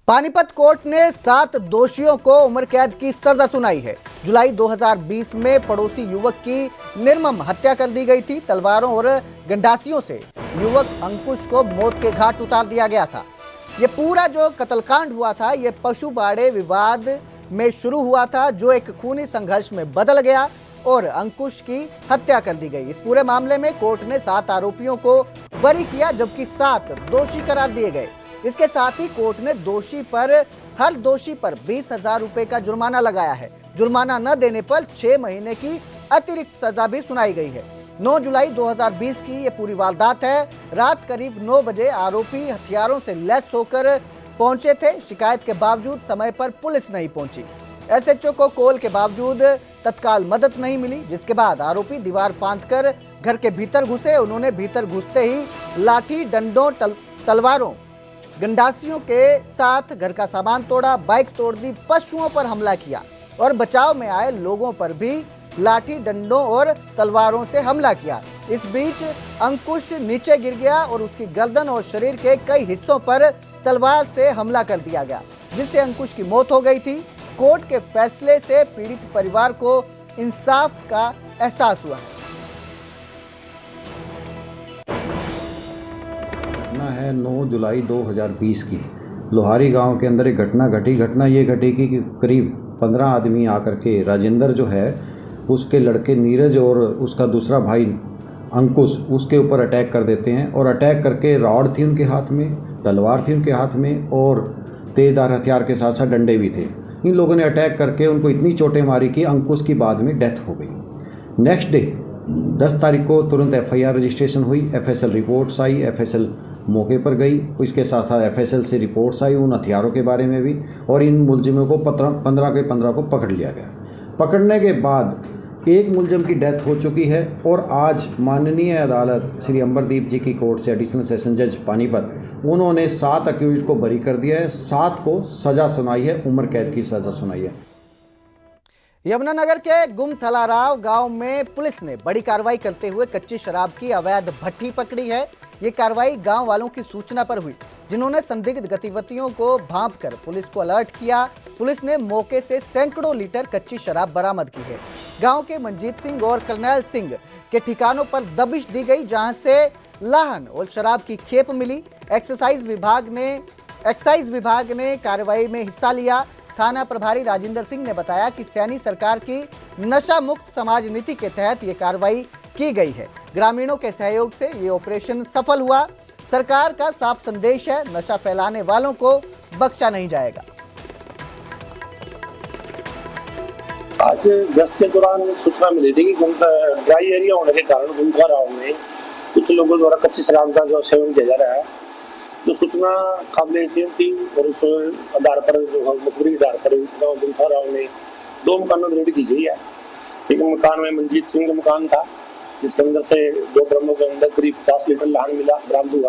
Panipat court ने 7 दोषियों को उम्र कैद की सजा सुनाई है। जुलाई 2020 में पड़ोसी युवक की निर्मम हत्या कर दी गई थी। तलवारों और गंडासियों से युवक अंकुश को मौत के घाट उतार दिया गया था। ये पूरा जो कत्लकांड हुआ था, ये पशु बाड़े विवाद में शुरू हुआ था, जो एक खूनी संघर्ष में बदल गया और अंकुश की हत्या कर दी गई। इस पूरे मामले में कोर्ट ने 7 आरोपियों को बरी किया, जबकि 7 दोषी करार दिए गए। इसके साथ ही कोर्ट ने हर दोषी पर 20,000 रुपए का जुर्माना लगाया है। जुर्माना न देने पर 6 महीने की अतिरिक्त सजा भी सुनाई गई है। 9 जुलाई 2020 की ये पूरी वारदात है। रात करीब 9 बजे आरोपी हथियारों से लैस होकर पहुंचे थे। शिकायत के बावजूद समय पर पुलिस नहीं पहुंची। एसएचओ को कॉल के बावजूद तत्काल मदद नहीं मिली, जिसके बाद आरोपी दीवार फांदकर घर के भीतर घुसे। उन्होंने भीतर घुसते ही लाठी, डंडों, तलवारों, गंडासियों के साथ घर का सामान तोड़ा, बाइक तोड़ दी, पशुओं पर हमला किया और बचाव में आए लोगों पर भी लाठी, डंडों और तलवारों से हमला किया। इस बीच अंकुश नीचे गिर गया और उसकी गर्दन और शरीर के कई हिस्सों पर तलवार से हमला कर दिया गया, जिससे अंकुश की मौत हो गई थी। कोर्ट के फैसले से पीड़ित परिवार को इंसाफ का एहसास हुआ है। 9 जुलाई 2020 की लोहारी गांव के अंदर एक घटना ये घटी कि करीब 15 आदमी आकर के राजेंद्र जो है उसके लड़के नीरज और उसका दूसरा भाई अंकुश उसके ऊपर अटैक कर देते हैं और अटैक करके रॉड थी उनके हाथ में, तलवार थी उनके हाथ में और तेजधार हथियार के साथ साथ डंडे भी थे। इन लोगों ने अटैक करके उनको इतनी चोटें मारी कि अंकुश की बाद में डेथ हो गई। नेक्स्ट डे 10 तारीख को तुरंत FIR रजिस्ट्रेशन हुई, FSL रिपोर्ट्स आई, FSL मौके पर गई। इसके साथ साथ FSL से रिपोर्ट्स आई उन हथियारों के बारे में भी, और इन मुलजिमों को 15 के 15 को पकड़ लिया गया। पकड़ने के बाद एक मुलजिम की डेथ हो चुकी है और आज माननीय अदालत श्री अमरदीप जी की कोर्ट से एडिशनल सेशन जज पानीपत उन्होंने 7 अक्यूज को बरी कर दिया है, 7 को सजा सुनाई है, उम्र कैद की सजा सुनाई है। यमुनानगर के गुमथलाराव गांव में पुलिस ने बड़ी कार्रवाई करते हुए कच्ची शराब की अवैध भट्टी पकड़ी है। ये कार्रवाई गांव वालों की सूचना पर हुई, जिन्होंने संदिग्ध गतिविधियों को भांपकर पुलिस को अलर्ट किया। पुलिस ने मौके से सैकड़ों लीटर कच्ची शराब बरामद की है। गांव के मंजीत सिंह और करनैल सिंह के ठिकानों पर दबिश दी गई, जहां से लाहन और शराब की खेप मिली। एक्साइज विभाग ने कार्रवाई में हिस्सा लिया। थाना प्रभारी राजेंद्र सिंह ने बताया कि सैनी सरकार की नशा मुक्त समाज नीति के तहत ये कार्रवाई की गई है। ग्रामीणों के सहयोग से ये ऑपरेशन सफल हुआ। सरकार का साफ संदेश है, नशा फैलाने वालों को बख्शा नहीं जाएगा। आज गश्त के दौरान सूचना मिली थी कि ड्राई एरिया होने के कारण गुमथलाराव में कुछ लोगों द्वारा कच्ची शराब का जो सेवन किया जा रहा है, जो सूचना काबिल यकीन थी और उस आधार पर मुखबरी के आधार पर गुमथलाराव में 2 मकानों में रेड की गई है। एक मकान में मंजीत सिंह का मकान था, जिसके अंदर से 2 ड्रमों के अंदर करीब 50 लीटर लाहन मिला, बरामद हुआ।